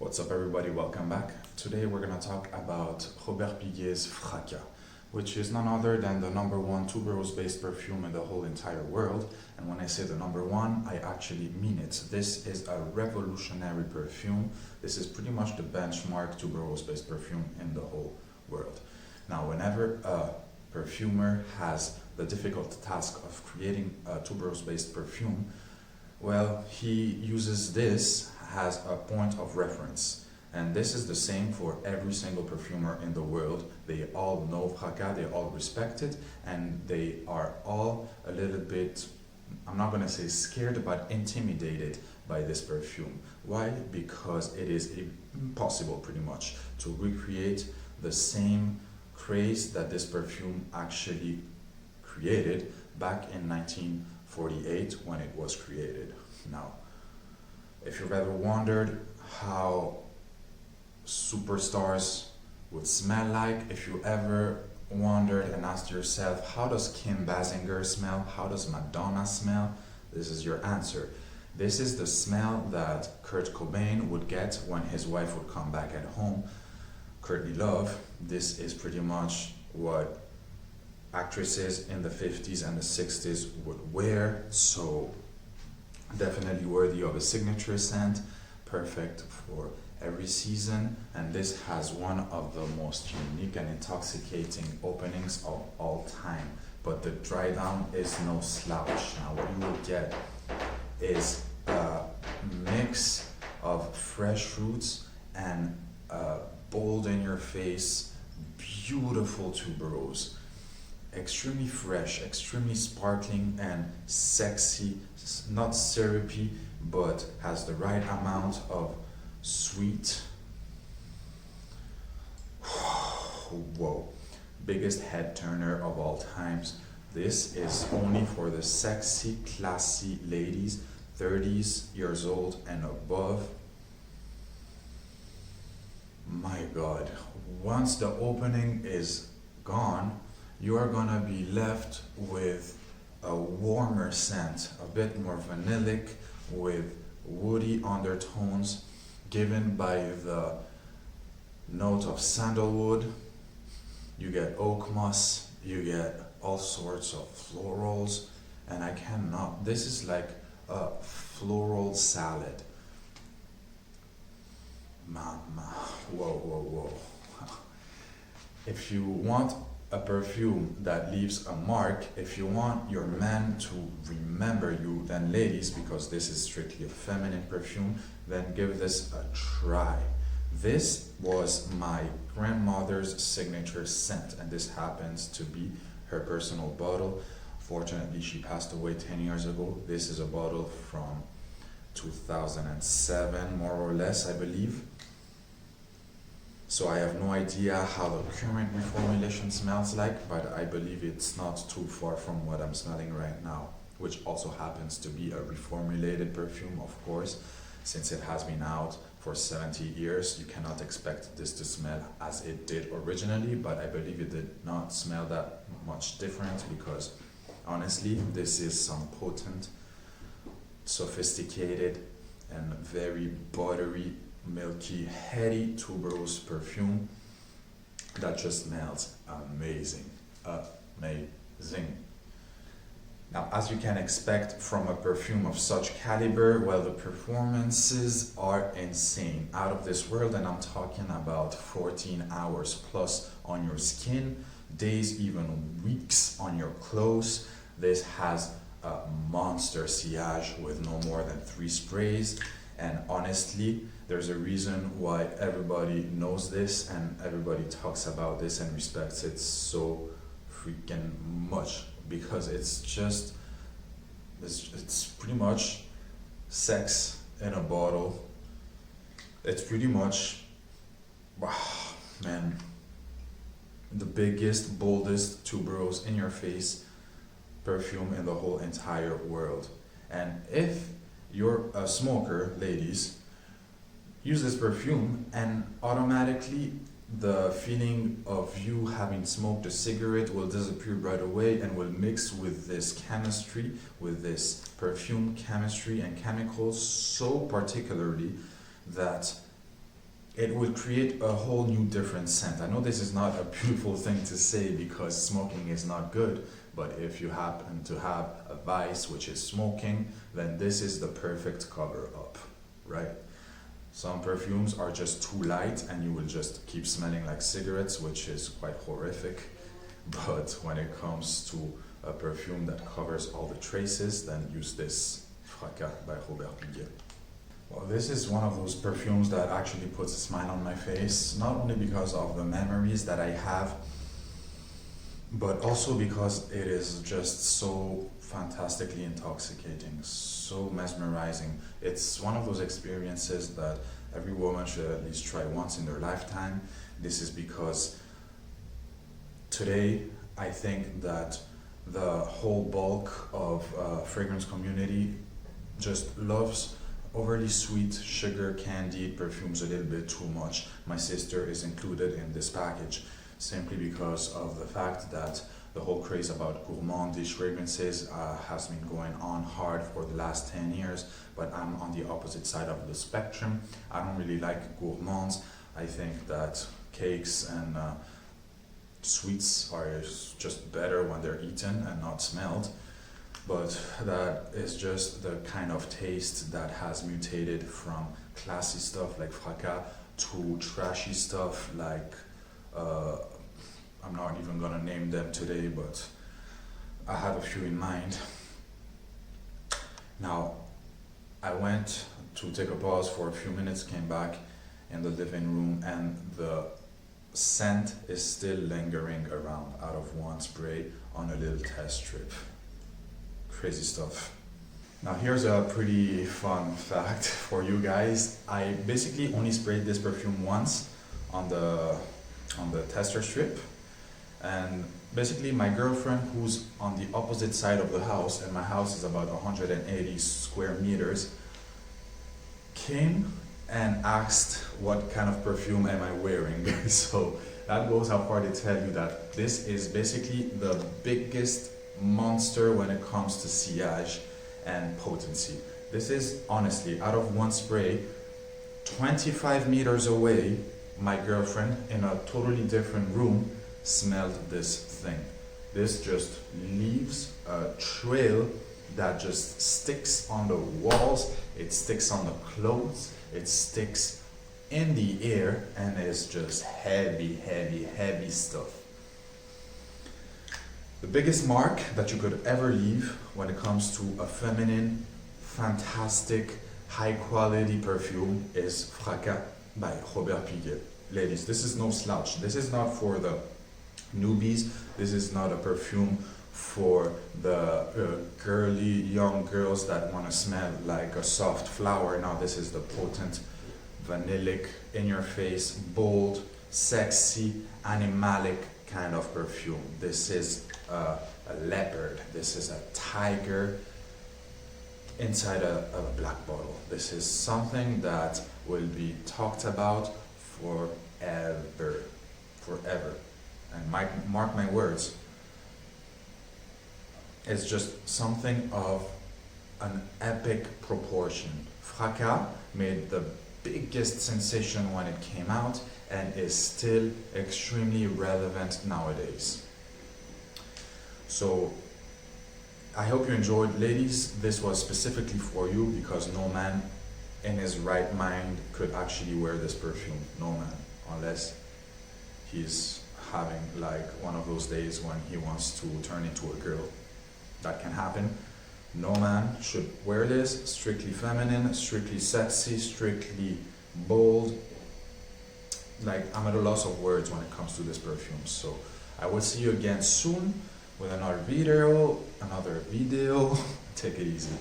What's up everybody, welcome back. Today we're going to talk about Robert Piguet's Fracas, which is none other than the number one tuberose based perfume in the whole entire world. And when I say the number one, I actually mean it. This is a revolutionary perfume. This is pretty much the benchmark tuberose based perfume in the whole world. Now, whenever a perfumer has the difficult task of creating a tuberose based perfume, well, he uses this as a point of reference. And this is the same for every single perfumer in the world. They all know Fracas, they all respect it, and they are all a little bit, I'm not going to say scared, but intimidated by this perfume. Why? Because it is impossible pretty much to recreate the same craze that this perfume actually created back in 1948 when it was created. Now, if you've ever wondered how superstars would smell like, if you ever wondered and asked yourself, how does Kim Basinger smell? How does Madonna smell? This is your answer. This is the smell that Kurt Cobain would get when his wife would come back at home. Courtney Love, this is pretty much what actresses in the 50s and the 60s would wear. So definitely worthy of a signature scent, perfect for every season, and this has one of the most unique and intoxicating openings of all time. But the dry down is no slouch. Now what you will get is a mix of fresh fruits and bold in your face, beautiful tuberose. Extremely fresh, extremely sparkling and sexy, not syrupy, but has the right amount of sweet. Whoa, biggest head turner of all times. This is only for the sexy, classy ladies, 30s years old and above. My God, once the opening is gone, you are gonna be left with a warmer scent, a bit more vanillic with woody undertones given by the note of sandalwood. You get oak moss, you get all sorts of florals, and I cannot, this is like a floral salad. Mama, whoa. If you want a perfume that leaves a mark, if you want your man to remember you, then ladies, because this is strictly a feminine perfume, then give this a try. This was my grandmother's signature scent, and this happens to be her personal bottle. Fortunately, she passed away 10 years ago. This is a bottle from 2007, more or less, I believe. So I have no idea how the current reformulation smells like, but I believe it's not too far from what I'm smelling right now, which also happens to be a reformulated perfume, of course. Since it has been out for 70 years, you cannot expect this to smell as it did originally, but I believe it did not smell that much different because honestly, this is some potent, sophisticated, and very buttery, milky, heady tuberose perfume that just smells amazing. Now, as you can expect from a perfume of such caliber, well, the performances are insane, out of this world, and I'm talking about 14 hours plus on your skin, days, even weeks on your clothes. This has a monster sillage with no more than 3 sprays, and honestly, there's a reason why everybody knows this and everybody talks about this and respects it so freaking much, because it's pretty much sex in a bottle. It's pretty much, wow, man, the biggest, boldest tuberose in your face perfume in the whole entire world. And if you're a smoker, ladies, use this perfume and automatically the feeling of you having smoked a cigarette will disappear right away and will mix with this chemistry, with this perfume chemistry and chemicals so particularly that it will create a whole new different scent. I know this is not a beautiful thing to say because smoking is not good, but if you happen to have a vice which is smoking, then this is the perfect cover up, right? Some perfumes are just too light and you will just keep smelling like cigarettes, which is quite horrific. But when it comes to a perfume that covers all the traces, then use this Fracas by Robert Piguet. Well, this is one of those perfumes that actually puts a smile on my face, not only because of the memories that I have, but also because it is just so fantastically intoxicating, so mesmerizing. It's one of those experiences that every woman should at least try once in their lifetime. This is because today I think that the whole bulk of fragrance community just loves overly sweet, sugar, candied perfumes a little bit too much. My sister is included in this package simply because of the fact that the whole craze about gourmandish fragrances has been going on hard for the last 10 years, but I'm on the opposite side of the spectrum. I don't really like gourmands. I think that cakes and sweets are just better when they're eaten and not smelled, but that is just the kind of taste that has mutated from classy stuff like Fracas to trashy stuff like I'm not even gonna name them today, but I have a few in mind. Now, I went to take a pause for a few minutes, came back in the living room, and the scent is still lingering around out of one spray on a little test strip. Crazy stuff. Now here's a pretty fun fact for you guys. I basically only sprayed this perfume once on the tester strip, and basically my girlfriend, who's on the opposite side of the house, and my house is about 180 square meters, came and asked what kind of perfume am I wearing. So that goes how far to tell you that this is basically the biggest monster when it comes to sillage and potency. This is honestly, out of one spray, 25 meters away, my girlfriend in a totally different room smelled this thing. This just leaves a trail that just sticks on the walls, it sticks on the clothes, it sticks in the air, and it's just heavy, heavy, heavy stuff. The biggest mark that you could ever leave when it comes to a feminine, fantastic, high quality perfume is Fracas by Robert Piguet. Ladies, this is no slouch. This is not for the newbies. This is not a perfume for the girly young girls that want to smell like a soft flower. Now this is the potent, vanillic, in your face, bold, sexy, animalic kind of perfume. This is a leopard. This is a tiger inside a black bottle. This is something that will be talked about forever. Forever. And mark my words, it's just something of an epic proportion. Fracas made the biggest sensation when it came out and is still extremely relevant nowadays. So I hope you enjoyed. Ladies, this was specifically for you because no man in his right mind could actually wear this perfume. No man, unless he's having like one of those days when he wants to turn into a girl. That can happen. No man should wear this. Strictly feminine, strictly sexy, strictly bold. Like, I'm at a loss of words when it comes to this perfume. So I will see you again soon with another video. Take it easy.